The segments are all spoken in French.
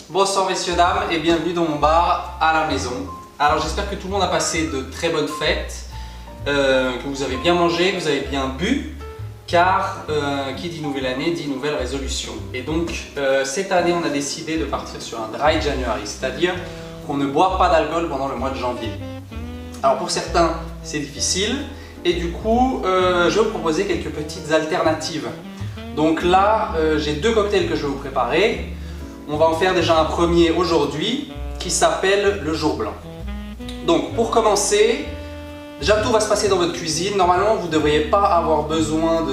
Bonsoir messieurs, dames et bienvenue dans mon bar à la maison. Alors j'espère que tout le monde a passé de très bonnes fêtes, que vous avez bien mangé, que vous avez bien bu, car qui dit nouvelle année dit nouvelle résolution. Et donc cette année on a décidé de partir sur un dry January, c'est-à-dire qu'on ne boit pas d'alcool pendant le mois de janvier. Alors pour certains c'est difficile et du coup je vais vous proposer quelques petites alternatives. Donc là j'ai deux cocktails que je vais vous préparer. On va en faire déjà un premier aujourd'hui qui s'appelle le jour blanc. Donc pour commencer, déjà tout va se passer dans votre cuisine. Normalement vous ne devriez pas avoir besoin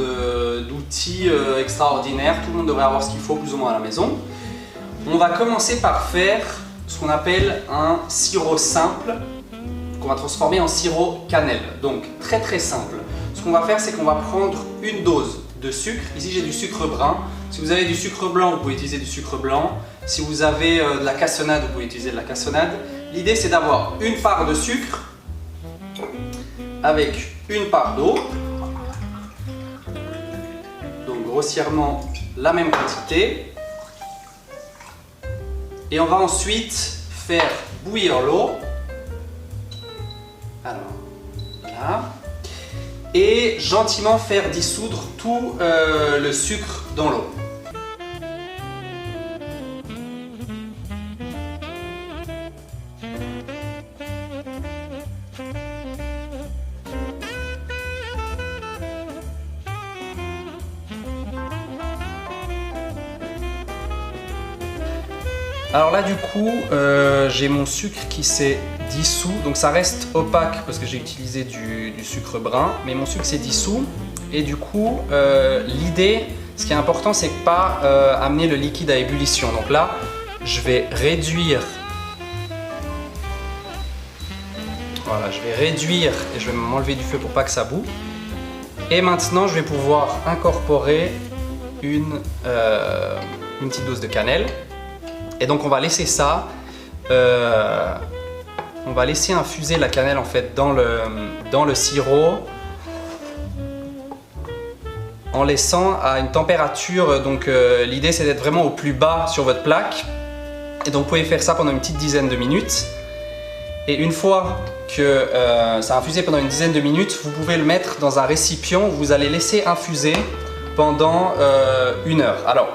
d'outils extraordinaires. Tout le monde devrait avoir ce qu'il faut plus ou moins à la maison. On va commencer par faire ce qu'on appelle un sirop simple qu'on va transformer en sirop cannelle. Donc très simple. Ce qu'on va faire, c'est qu'on va prendre une dose de sucre. Ici j'ai du sucre brun. Si vous avez du sucre blanc, vous pouvez utiliser du sucre blanc. Si vous avez de la cassonade, vous pouvez utiliser de la cassonade. L'idée c'est d'avoir une part de sucre avec une part d'eau. Donc grossièrement la même quantité. Et on va ensuite faire bouillir l'eau. Alors là. Et gentiment faire dissoudre tout le sucre dans l'eau. Alors là du coup, j'ai mon sucre qui s'est dissous, donc ça reste opaque parce que j'ai utilisé du sucre brun, mais mon sucre s'est dissous et du coup, l'idée, ce qui est important, c'est de pas amener le liquide à ébullition. Donc là, je vais réduire, voilà, je vais réduire et je vais m'enlever du feu pour pas que ça boue. Et maintenant, je vais pouvoir incorporer une petite dose de cannelle. Et donc on va laisser ça, on va laisser infuser la cannelle en fait dans le sirop en laissant à une température, donc l'idée c'est d'être vraiment au plus bas sur votre plaque. Et donc vous pouvez faire ça pendant une petite dizaine de minutes. Et une fois que ça a infusé pendant une dizaine de minutes, vous pouvez le mettre dans un récipient où vous allez laisser infuser pendant 1 heure. Alors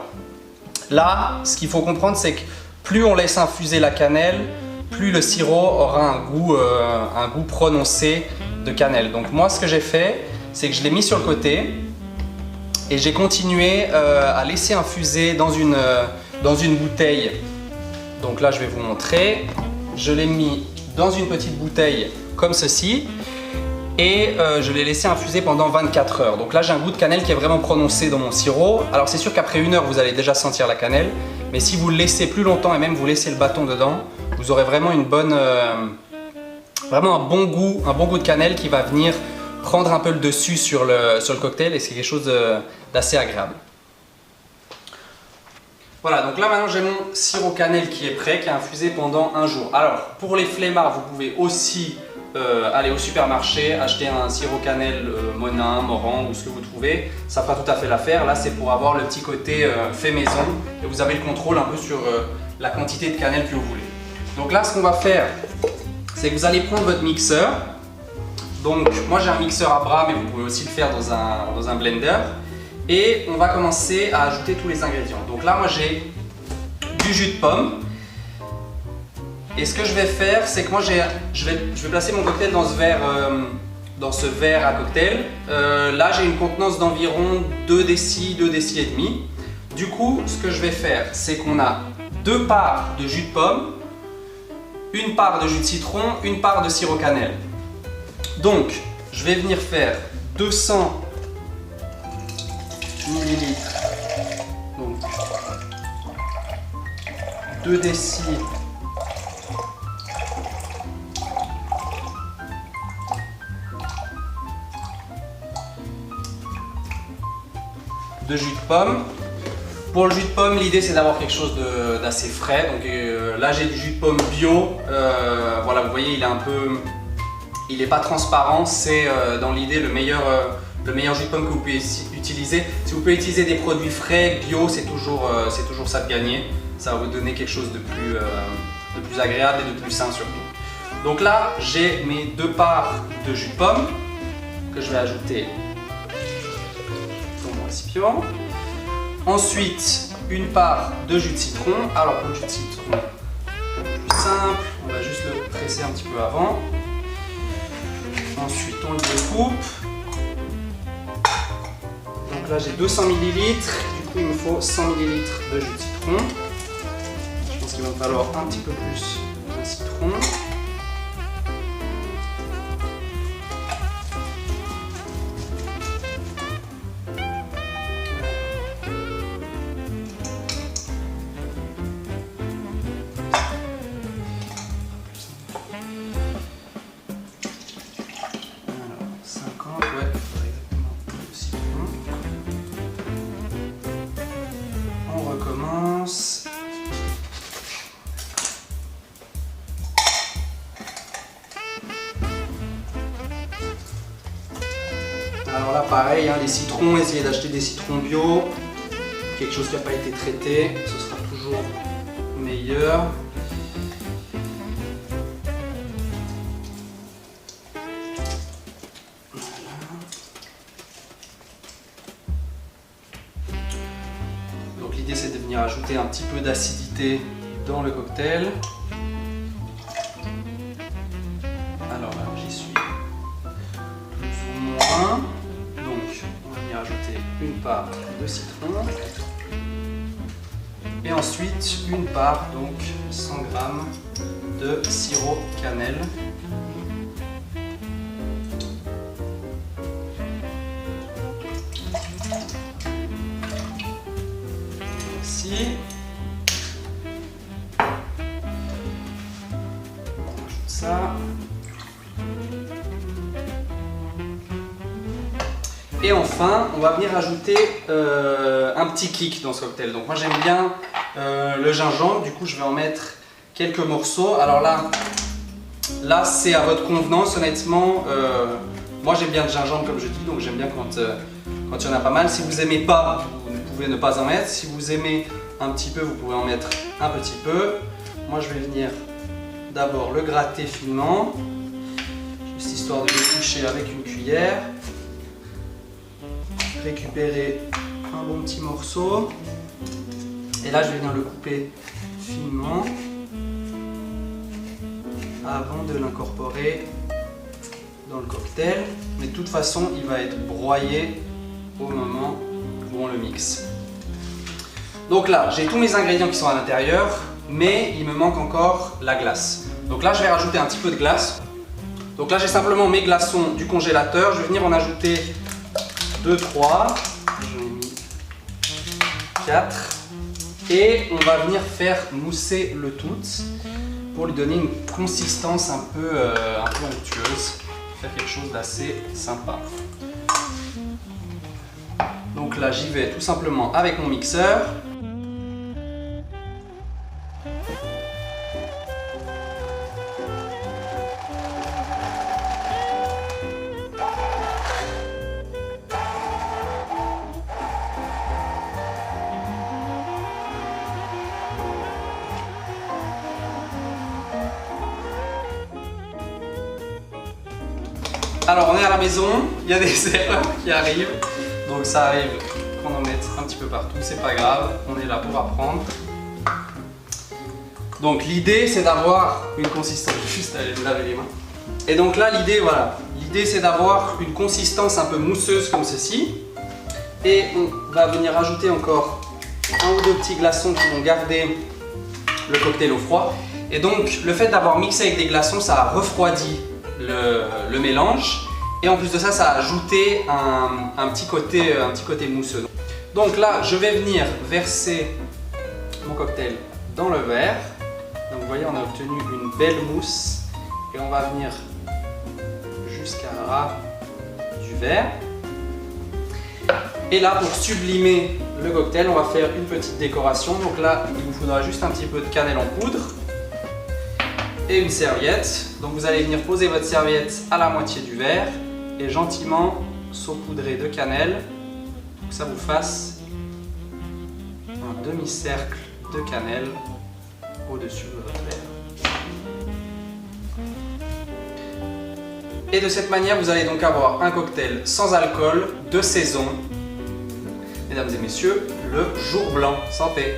là, ce qu'il faut comprendre, c'est que plus on laisse infuser la cannelle, plus le sirop aura un goût prononcé de cannelle. Donc moi, ce que j'ai fait, c'est que je l'ai mis sur le côté et j'ai continué à laisser infuser dans une bouteille. Donc là, je vais vous montrer. Je l'ai mis dans une petite bouteille comme ceci. Et je l'ai laissé infuser pendant 24 heures. Donc là, j'ai un goût de cannelle qui est vraiment prononcé dans mon sirop. Alors c'est sûr qu'après 1 heure, vous allez déjà sentir la cannelle. Mais si vous le laissez plus longtemps et même vous laissez le bâton dedans, vous aurez vraiment vraiment un bon goût de cannelle qui va venir prendre un peu le dessus sur le cocktail. Et c'est quelque chose d'assez agréable. Voilà, donc là maintenant j'ai mon sirop cannelle qui est prêt, qui a infusé pendant 1 jour. Alors pour les flemmards, vous pouvez aussi aller au supermarché, acheter un sirop cannelle Monin, Morand ou ce que vous trouvez, ça fera tout à fait l'affaire. Là c'est pour avoir le petit côté fait maison et vous avez le contrôle un peu sur la quantité de cannelle que vous voulez. Donc là ce qu'on va faire, c'est que vous allez prendre votre mixeur. Donc moi j'ai un mixeur à bras, mais vous pouvez aussi le faire dans un blender. Et on va commencer à ajouter tous les ingrédients. Donc là moi j'ai du jus de pomme. Et ce que je vais faire, c'est que moi je vais placer mon cocktail dans ce verre à cocktail. Là j'ai une contenance d'environ 2 décis, 2 décis et demi. Du coup, ce que je vais faire, c'est qu'on a 2 parts de jus de pomme, 1 part de jus de citron, 1 part de sirop cannelle. Donc, je vais venir faire 200 ml, donc 2 décis de jus de pomme. Pour le jus de pomme, l'idée c'est d'avoir quelque chose d'assez frais. Donc là j'ai du jus de pomme bio. Voilà, vous voyez, il n'est pas transparent. C'est dans l'idée le meilleur jus de pomme que vous pouvez utiliser. Si vous pouvez utiliser des produits frais, bio, c'est toujours ça de gagner. Ça va vous donner quelque chose de plus agréable et de plus sain surtout. Donc là, j'ai mes 2 parts de jus de pomme que je vais ajouter dans mon récipient. Ensuite, une part de jus de citron. Alors pour le jus de citron, plus simple, on va juste le presser un petit peu avant. Ensuite, on le découpe. Donc là, j'ai 200 ml. Du coup, il me faut 100 ml de jus de citron. Je pense qu'il va me falloir un petit peu plus de citron. Recommence. Alors là pareil, hein, les citrons, essayez d'acheter des citrons bio, quelque chose qui n'a pas été traité, ce sera toujours meilleur. L'idée c'est de venir ajouter un petit peu d'acidité dans le cocktail. Alors là j'y suis plus ou moins. Donc on va venir ajouter une part de citron. Et ensuite une part, donc 100 g de sirop cannelle. On ajoute ça. Et enfin, on va venir ajouter un petit kick dans ce cocktail. Donc moi j'aime bien le gingembre, du coup je vais en mettre quelques morceaux. Alors là c'est à votre convenance, honnêtement. Moi j'aime bien le gingembre comme je dis, donc j'aime bien quand il y en a pas mal. Si vous n'aimez pas, vous pouvez ne pas en mettre. Si vous aimez un petit peu, vous pouvez en mettre un petit peu. Moi je vais venir d'abord le gratter finement, juste histoire de le toucher avec une cuillère. Récupérer un bon petit morceau. Et là je vais venir le couper finement avant de l'incorporer dans le cocktail. Mais de toute façon il va être broyé au moment où on le mixe. Donc là, j'ai tous mes ingrédients qui sont à l'intérieur, mais il me manque encore la glace. Donc là, je vais rajouter un petit peu de glace. Donc là, j'ai simplement mes glaçons du congélateur. Je vais venir en ajouter 2, 3. J'en ai mis 4. Et on va venir faire mousser le tout pour lui donner une consistance un peu onctueuse. Faire quelque chose d'assez sympa. Donc là, j'y vais tout simplement avec mon mixeur. Alors on est à la maison, il y a des erreurs qui arrivent, donc ça arrive qu'on en mette un petit peu partout, c'est pas grave, on est là pour apprendre. Donc l'idée c'est d'avoir une consistance, juste aller me laver les mains. Et donc là l'idée voilà, l'idée c'est d'avoir une consistance un peu mousseuse comme ceci. Et on va venir ajouter encore 1 ou 2 petits glaçons qui vont garder le cocktail au froid. Et donc le fait d'avoir mixé avec des glaçons, ça a refroidi le mélange, et en plus de ça, ça a ajouté un petit côté mousseux. Donc là, je vais venir verser mon cocktail dans le verre. Donc vous voyez, on a obtenu une belle mousse, et on va venir jusqu'à ras du verre. Et là, pour sublimer le cocktail, on va faire une petite décoration. Donc là, il vous faudra juste un petit peu de cannelle en poudre et une serviette. Donc vous allez venir poser votre serviette à la moitié du verre et gentiment saupoudrer de cannelle pour que ça vous fasse un demi-cercle de cannelle au-dessus de votre verre. Et de cette manière, vous allez donc avoir un cocktail sans alcool, de saison. Mesdames et messieurs, le jour blanc. Santé!